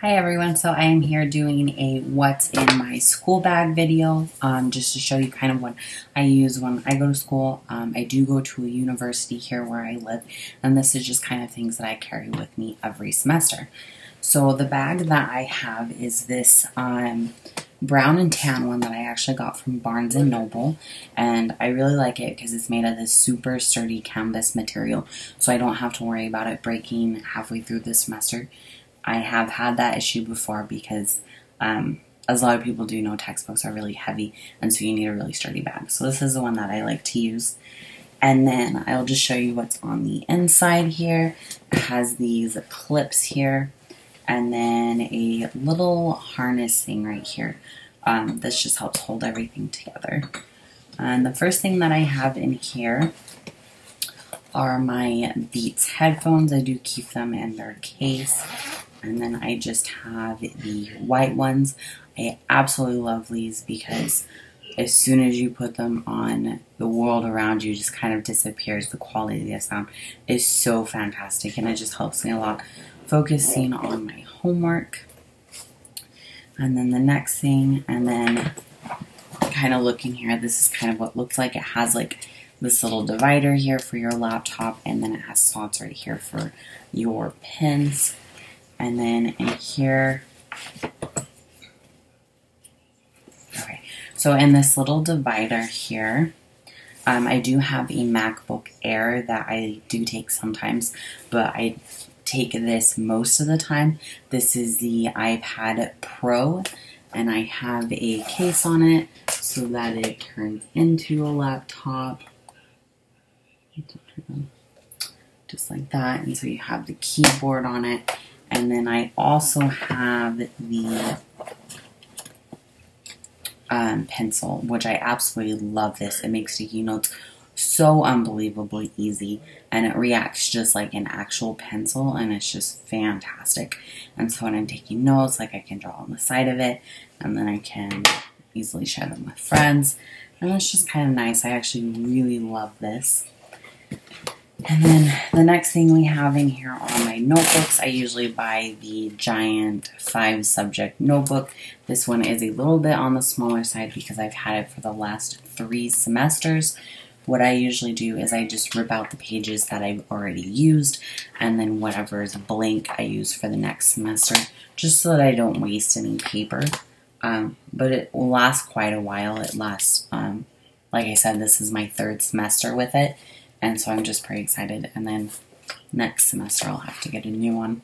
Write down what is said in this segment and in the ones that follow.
Hi everyone, so I am here doing a what's in my school bag video, just to show you kind of what I use when I go to school. I do go to a university here where I live, and this is just kind of things that I carry with me every semester. So the bag that I have is this brown and tan one that I actually got from Barnes & Noble, and I really like it because it's made of this super sturdy canvas material, so I don't have to worry about it breaking halfway through the semester. I have had that issue before because, as a lot of people do know, textbooks are really heavy, and so you need a really sturdy bag. So this is the one that I like to use. And then I'll just show you what's on the inside here. It has these clips here, and then a little harness thing right here. This just helps hold everything together. And the first thing that I have in here are my Beats headphones. I do keep them in their case. And then I just have the white ones. I absolutely love these because as soon as you put them on, the world around you just kind of disappears. The quality of the sound is so fantastic, and it just helps me a lot focusing on my homework. And then the next thing, and then kind of looking here, this is kind of what it looks like. It has like this little divider here for your laptop, and then it has slots right here for your pens. And then in here, okay, so in this little divider here, I do have a MacBook Air that I do take sometimes, but I take this most of the time. This is the iPad Pro, and I have a case on it so that it turns into a laptop. Just like that, and so you have the keyboard on it. And then I also have the pencil, which I absolutely love this. It makes taking notes so unbelievably easy, and it reacts just like an actual pencil, and it's just fantastic. And so when I'm taking notes, like I can draw on the side of it, and then I can easily share them with friends, and it's just kind of nice. I actually really love this. And then the next thing we have in here are my notebooks. I usually buy the giant 5-subject notebook. This one is a little bit on the smaller side because I've had it for the last 3 semesters. What I usually do is I just rip out the pages that I've already used, and then whatever is blank I use for the next semester, just so that I don't waste any paper. But it will last quite a while. It lasts, like I said, this is my 3rd semester with it. And so I'm just pretty excited. And then next semester I'll have to get a new one.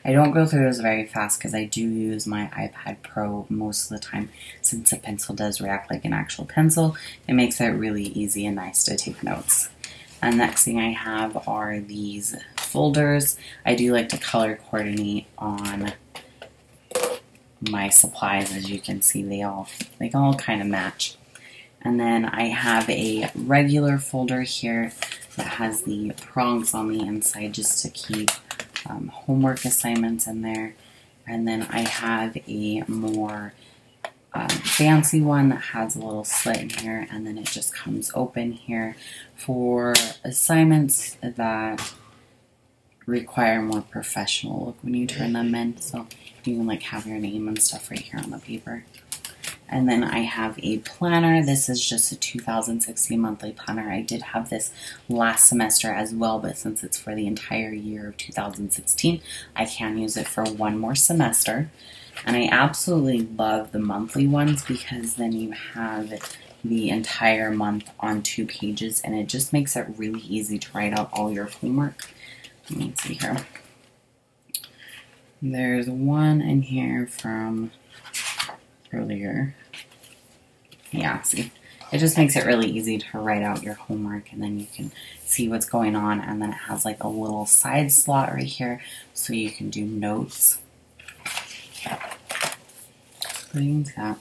I don't go through those very fast because I do use my iPad Pro most of the time. Since a pencil does react like an actual pencil, it makes it really easy and nice to take notes. And next thing I have are these folders. I do like to color coordinate on my supplies. As you can see, they all kind of match. And then I have a regular folder here that has the prongs on the inside just to keep homework assignments in there. And then I have a more fancy one that has a little slit in here, and then it just comes open here for assignments that require more professional look when you turn them in. So you can like have your name and stuff right here on the paper. And then I have a planner. This is just a 2016 monthly planner. I did have this last semester as well, but since it's for the entire year of 2016, I can use it for one more semester. And I absolutely love the monthly ones because then you have the entire month on 2 pages, and it just makes it really easy to write out all your homework. Let me see here. There's one in here from earlier. Yeah, see, it just makes it really easy to write out your homework, and then you can see what's going on. And then it has like a little side slot right here so you can do notes. Putting that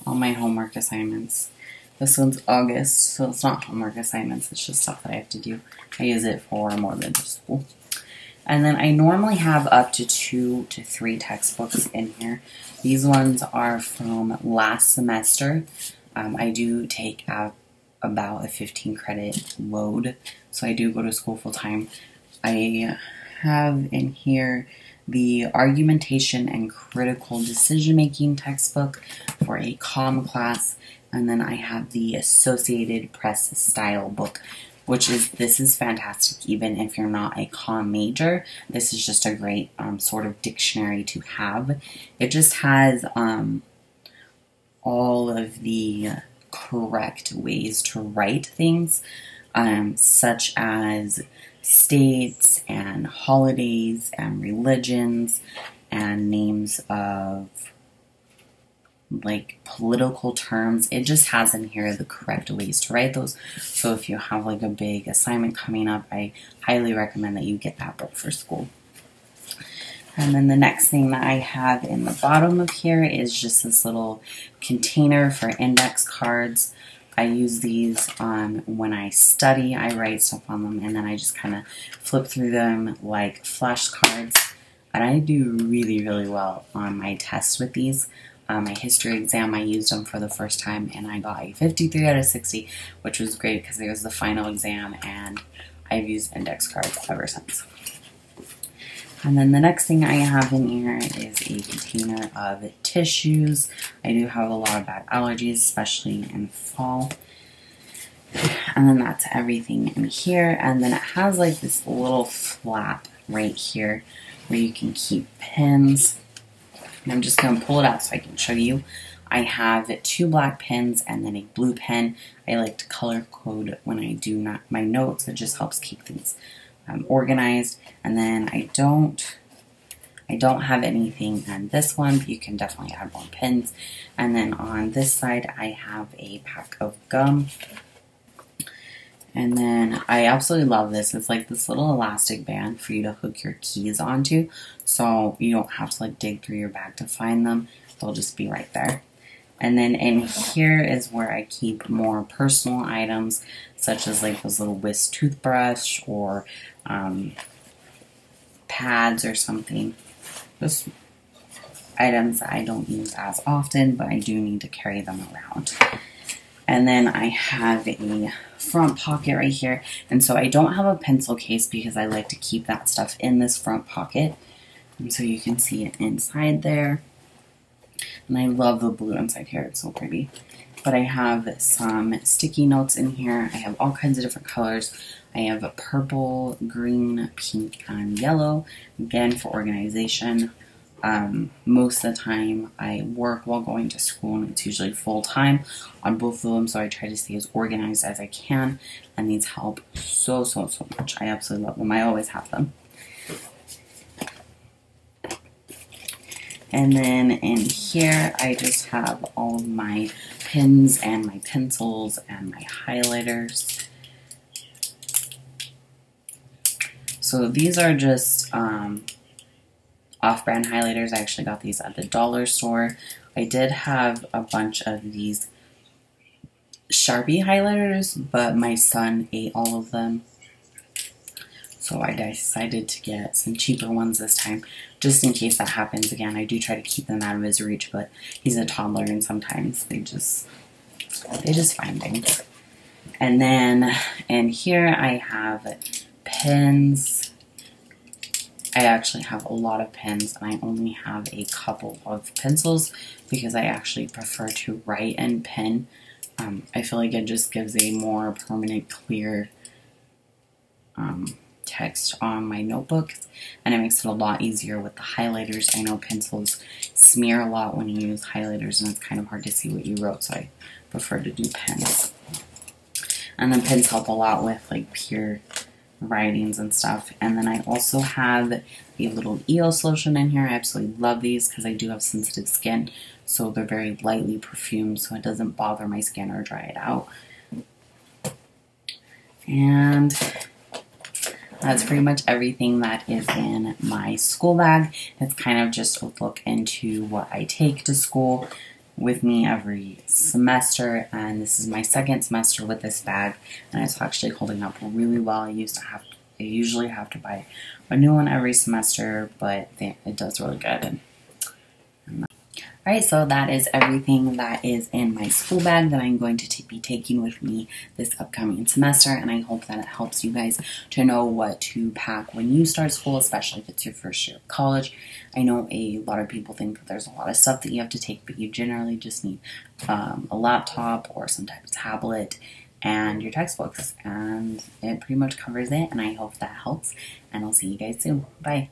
all my homework assignments. This one's August, so it's not homework assignments, it's just stuff that I have to do. I use it for more than just school. And then I normally have up to 2 to 3 textbooks in here. These ones are from last semester. I do take out about a 15 credit load, so I do go to school full time. I have in here the Argumentation and Critical Decision Making textbook for a comm class, and then I have the Associated Press Stylebook, this is fantastic even if you're not a comm major. This is just a great sort of dictionary to have. It just has all of the correct ways to write things, such as states and holidays and religions and names of like political terms. It just has in here the correct ways to write those. So if you have like a big assignment coming up, I highly recommend that you get that book for school. And then the next thing that I have in the bottom of here is just this little container for index cards. I use these when I study. I write stuff on them, and then I just kind of flip through them like flashcards. And I do really, really well on my tests with these. My history exam, I used them for the first time, and I got a 53 out of 60, which was great because it was the final exam, and I've used index cards ever since. And then the next thing I have in here is a container of tissues. I do have a lot of bad allergies, especially in fall. And then that's everything in here. And then it has like this little flap right here where you can keep pins. And I'm just going to pull it out so I can show you. I have 2 black pens and then a blue pen. I like to color code when I do my notes. It just helps keep things organized. And then I don't have anything on this one, but you can definitely add more pins. And then on this side, I have a pack of gum. And then I absolutely love this. It's like this little elastic band for you to hook your keys onto, so you don't have to like dig through your bag to find them. They'll just be right there. And then in here is where I keep more personal items, such as like this little whisk toothbrush or pads or something. Just items that I don't use as often, but I do need to carry them around. And then I have a front pocket right here. And so I don't have a pencil case because I like to keep that stuff in this front pocket. And so you can see it inside there. And I love the blue inside here. It's so pretty. But I have some sticky notes in here. I have all kinds of different colors. I have a purple, green, pink, and yellow. Again, for organization. Most of the time I work while going to school, and it's usually full time on both of them, so I try to stay as organized as I can, and these help so much. I absolutely love them. I always have them. And then in here I just have all of my pens and my pencils and my highlighters. So these are just off-brand highlighters. I actually got these at the dollar store. I did have a bunch of these Sharpie highlighters, but my son ate all of them. So I decided to get some cheaper ones this time, just in case that happens again. I do try to keep them out of his reach, but he's a toddler and sometimes they just find things. And then in here I have pens. I actually have a lot of pens, and I only have a couple of pencils because I actually prefer to write and pen. I feel like it just gives a more permanent, clear text on my notebooks, and it makes it a lot easier with the highlighters. I know pencils smear a lot when you use highlighters, and it's kind of hard to see what you wrote, so I prefer to do pens. And then pens help a lot with like pure writings and stuff. And then I also have a little EOS lotion in here. I absolutely love these because I do have sensitive skin, so they're very lightly perfumed, so it doesn't bother my skin or dry it out. And that's pretty much everything that is in my school bag. It's kind of just a look into what I take to school with me every semester, and this is my second semester with this bag, and it's actually holding up really well. I usually have to buy a new one every semester, but it does really good. And Alright, so that is everything that is in my school bag that I'm going to be taking with me this upcoming semester, and I hope that it helps you guys to know what to pack when you start school, especially if it's your first year of college. I know a lot of people think that there's a lot of stuff that you have to take, but you generally just need a laptop or some type of tablet and your textbooks, and it pretty much covers it, and I hope that helps, and I'll see you guys soon. Bye.